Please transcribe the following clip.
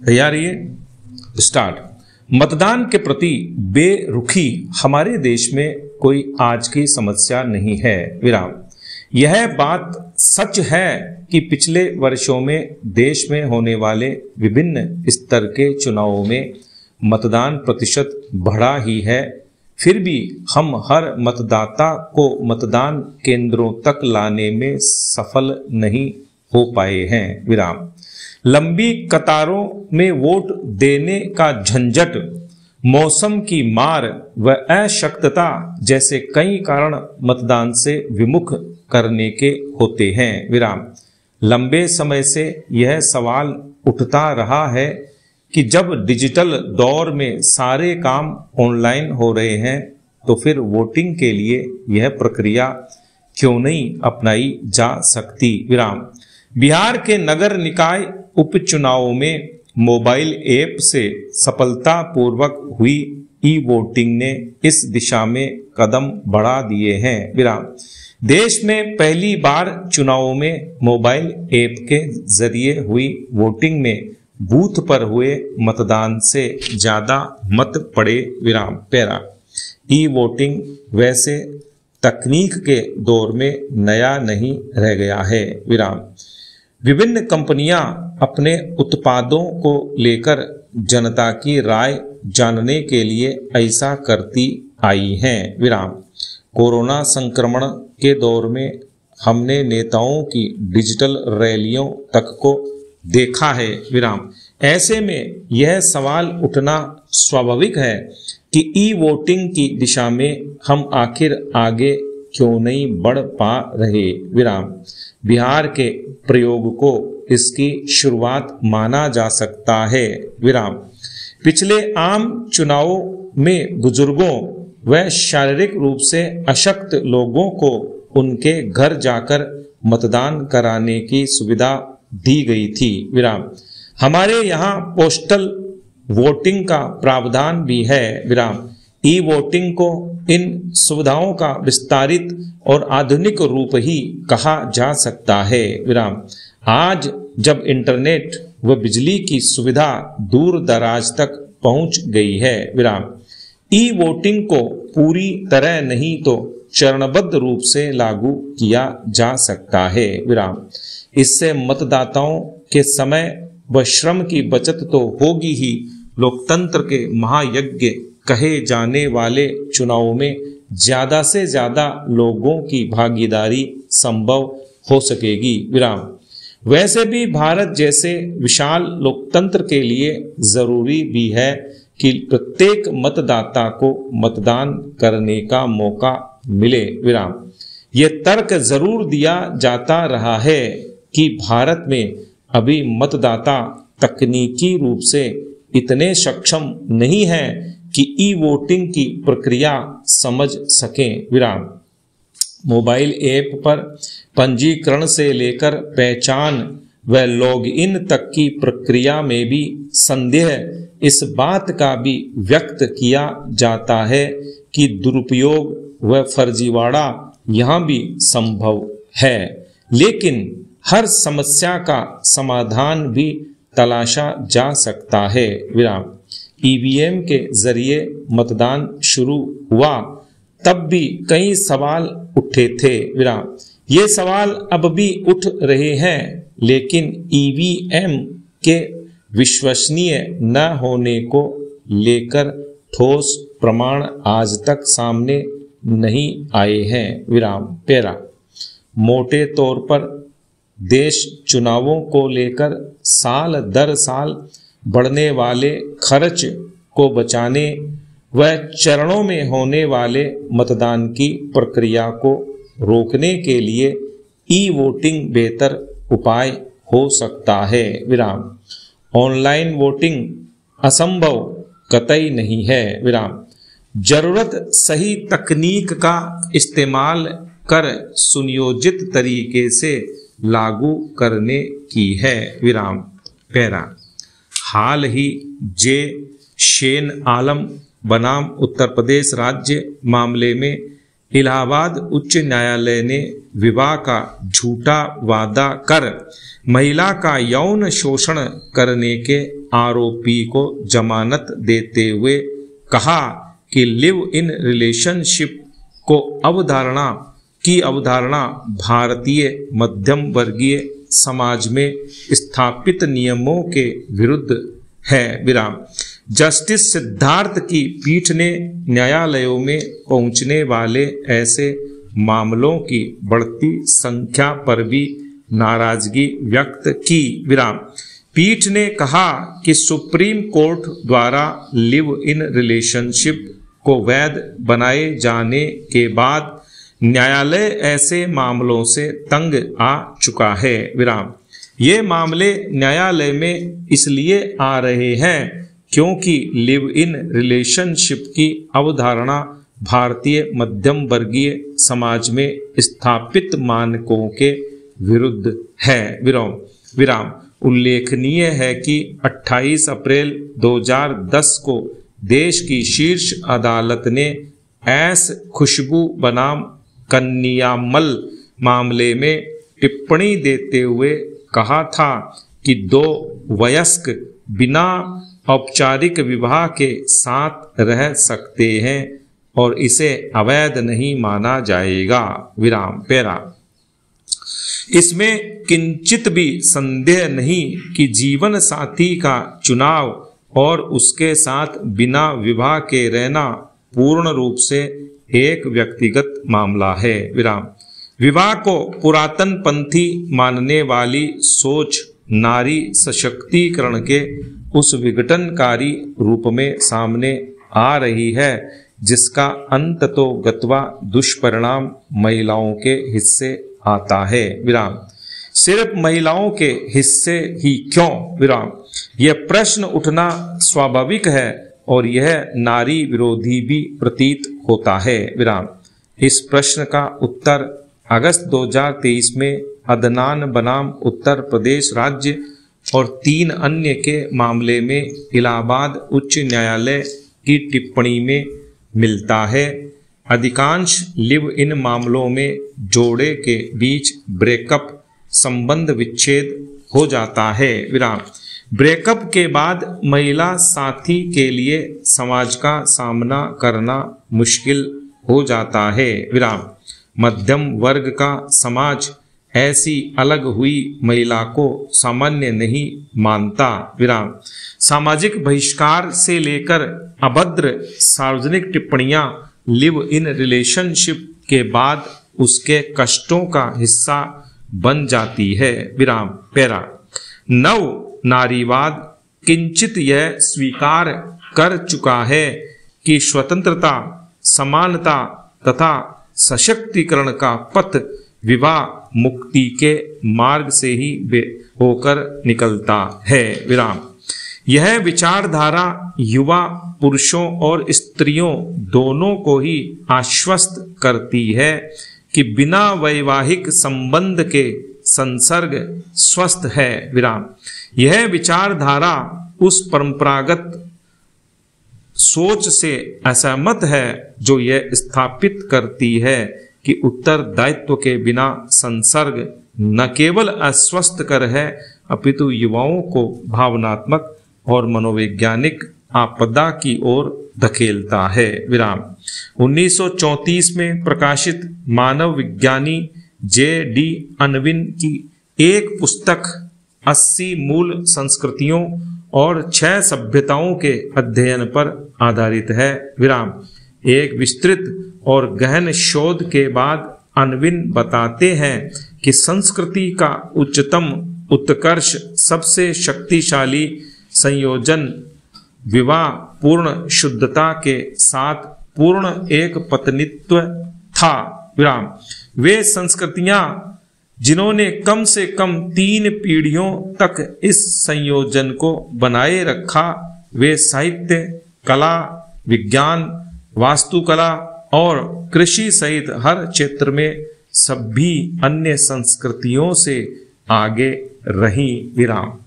तैयारी है, स्टार्ट। मतदान के प्रति बेरुखी हमारे देश में कोई आज की समस्या नहीं है, विराम। यह बात सच है कि पिछले वर्षों में देश में होने वाले विभिन्न स्तर के चुनावों में मतदान प्रतिशत बढ़ा ही है, फिर भी हम हर मतदाता को मतदान केंद्रों तक लाने में सफल नहीं हो पाए हैं, विराम। लंबी कतारों में वोट देने का झंझट, मौसम की मार व अशक्तता जैसे कई कारण मतदान से विमुख करने के होते हैं, विराम। लंबे समय से यह सवाल उठता रहा है कि जब डिजिटल दौर में सारे काम ऑनलाइन हो रहे हैं तो फिर वोटिंग के लिए यह प्रक्रिया क्यों नहीं अपनाई जा सकती, विराम। बिहार के नगर निकाय उपचुनावों में मोबाइल ऐप से सफलतापूर्वक हुई ई वोटिंग ने इस दिशा में कदम बढ़ा दिए हैं, विराम। देश में पहली बार चुनावों में मोबाइल ऐप के जरिए हुई वोटिंग में बूथ पर हुए मतदान से ज्यादा मत पड़े, विराम। पैरा। ई वोटिंग वैसे तकनीक के दौर में नया नहीं रह गया है, विराम। विभिन्न कंपनियां अपने उत्पादों को लेकर जनता की राय जानने के लिए ऐसा करती आई हैं, विराम। कोरोना संक्रमण के दौर में हमने नेताओं की डिजिटल रैलियों तक को देखा है, विराम। ऐसे में यह सवाल उठना स्वाभाविक है कि ई वोटिंग की दिशा में हम आखिर आगे क्यों नहीं बढ़ पा रहे, विराम। बिहार के प्रयोग को इसकी शुरुआत माना जा सकता है, विराम। पिछले आम चुनावों में बुजुर्गों व शारीरिक रूप से अशक्त लोगों को उनके घर जाकर मतदान कराने की सुविधा दी गई थी, विराम। हमारे यहाँ पोस्टल वोटिंग का प्रावधान भी है, विराम। ई वोटिंग को इन सुविधाओं का विस्तारित और आधुनिक रूप ही कहा जा सकता है, विराम। आज जब इंटरनेट व बिजली की सुविधा दूर दराज तक पहुंच गई है, विराम, ई वोटिंग को पूरी तरह नहीं तो चरणबद्ध रूप से लागू किया जा सकता है, विराम। इससे मतदाताओं के समय व श्रम की बचत तो होगी ही, लोकतंत्र के महायज्ञ कहे जाने वाले चुनावों में ज्यादा से ज्यादा लोगों की भागीदारी संभव हो सकेगी, विराम। वैसे भी भारत जैसे विशाल लोकतंत्र के लिए जरूरी भी है कि प्रत्येक मतदाता को मतदान करने का मौका मिले, विराम। यह तर्क जरूर दिया जाता रहा है कि भारत में अभी मतदाता तकनीकी रूप से इतने सक्षम नहीं है कि ई वोटिंग की प्रक्रिया समझ सकें, विराम। मोबाइल ऐप पर पंजीकरण से लेकर पहचान व लॉगिन तक की प्रक्रिया में भी संदेह इस बात का भी व्यक्त किया जाता है कि दुरुपयोग व फर्जीवाड़ा यहाँ भी संभव है, लेकिन हर समस्या का समाधान भी तलाशा जा सकता है, विराम। ईवीएम के जरिए मतदान शुरू हुआ तब भी कई सवाल उठे थे, विराम। ये सवाल अब भी उठ रहे हैं, लेकिन ईवीएम के विश्वसनीय न होने को लेकर ठोस प्रमाण आज तक सामने नहीं आए हैं, विराम। पैरा। मोटे तौर पर देश चुनावों को लेकर साल दर साल बढ़ने वाले खर्च को बचाने व चरणों में होने वाले मतदान की प्रक्रिया को रोकने के लिए ई वोटिंग बेहतर उपाय हो सकता है, विराम। ऑनलाइन वोटिंग असंभव कतई नहीं है, विराम। जरूरत सही तकनीक का इस्तेमाल कर सुनियोजित तरीके से लागू करने की है, विराम। पैरा। हाल ही जे शेन आलम बनाम उत्तर प्रदेश राज्य मामले में इलाहाबाद उच्च न्यायालय ने विवाह का झूठा वादा कर महिला का यौन शोषण करने के आरोपी को जमानत देते हुए कहा कि लिव इन रिलेशनशिप को अवधारणा भारतीय मध्यम वर्गीय समाज में स्थापित नियमों के विरुद्ध है। विराम। जस्टिस सिद्धार्थ की पीठ ने न्यायालयों में पहुंचने वाले ऐसे मामलों की बढ़ती संख्या पर भी नाराजगी व्यक्त की। विराम। पीठ ने कहा कि सुप्रीम कोर्ट द्वारा लिव इन रिलेशनशिप को वैध बनाए जाने के बाद न्यायालय ऐसे मामलों से तंग आ चुका है। विराम। ये मामले न्यायालय में इसलिए आ रहे हैं क्योंकि लिव इन रिलेशनशिप की अवधारणा भारतीय मध्यम वर्गीय समाज में स्थापित मानकों के विरुद्ध है। विराम। उल्लेखनीय है कि 28 अप्रैल 2010 को देश की शीर्ष अदालत ने एस खुशबू बनाम कन्यामल मामले में टिप्पणी देते हुए कहा था कि 2 वयस्क बिना औपचारिक विवाह के साथ रह सकते हैं और इसे अवैध नहीं माना जाएगा। विराम। पैरा। इसमें किंचित भी संदेह नहीं कि जीवन साथी का चुनाव और उसके साथ बिना विवाह के रहना पूर्ण रूप से एक व्यक्तिगत मामला है। विराम। विवाह को पुरातन पंथी मानने वाली सोच नारी सशक्तिकरण के उस विघटनकारी रूप में सामने आ रही है जिसका अंततोगत्वा दुष्परिणाम महिलाओं के हिस्से आता है। विराम। सिर्फ महिलाओं के हिस्से ही क्यों? विराम। यह प्रश्न उठना स्वाभाविक है और यह नारी विरोधी भी प्रतीत होता है। विराम। इस प्रश्न का उत्तर अगस्त 2023 में अदनान बनाम उत्तर प्रदेश राज्य और 3 अन्य के मामले में इलाहाबाद उच्च न्यायालय की टिप्पणी में मिलता है। अधिकांश लिव इन मामलों में जोड़े के बीच ब्रेकअप संबंध विच्छेद हो जाता है। विराम। ब्रेकअप के बाद महिला साथी के लिए समाज का सामना करना मुश्किल हो जाता है। विराम। मध्यम वर्ग का समाज ऐसी अलग हुई महिला को सामान्य नहीं मानता। विराम। सामाजिक बहिष्कार से लेकर अभद्र सार्वजनिक टिप्पणियां लिव इन रिलेशनशिप के बाद उसके कष्टों का हिस्सा बन जाती है। विराम। पैरा। नव नारीवाद किंचित यह स्वीकार कर चुका है कि स्वतंत्रता, समानता तथा सशक्तिकरण का पथ विवाह मुक्ति के मार्ग से ही होकर निकलता है। विराम। यह विचारधारा युवा पुरुषों और स्त्रियों दोनों को ही आश्वस्त करती है कि बिना वैवाहिक संबंध के संसर्ग स्वस्थ है। विराम। यह विचारधारा उस परंपरागत सोच से असहमत है जो यह स्थापित करती है कि उत्तरदायित्व के बिना संसर्ग न केवल अस्वस्थकर है अपितु युवाओं को भावनात्मक और मनोवैज्ञानिक आपदा की ओर धकेलता है। विराम। 1934 में प्रकाशित मानव विज्ञानी J.D. अनविन की एक पुस्तक 80 मूल संस्कृतियों और 6 सभ्यताओं के अध्ययन पर आधारित है। विराम। एक विस्तृत और गहन शोध के बाद अनविन बताते हैं कि संस्कृति का उच्चतम उत्कर्ष सबसे शक्तिशाली संयोजन विवाह पूर्ण शुद्धता के साथ पूर्ण एक पत्नित्व था। विराम। वे संस्कृतियां जिन्होंने कम से कम 3 पीढ़ियों तक इस संयोजन को बनाए रखा वे साहित्य, कला, विज्ञान, वास्तुकला और कृषि सहित हर क्षेत्र में सभी अन्य संस्कृतियों से आगे रही। विराम।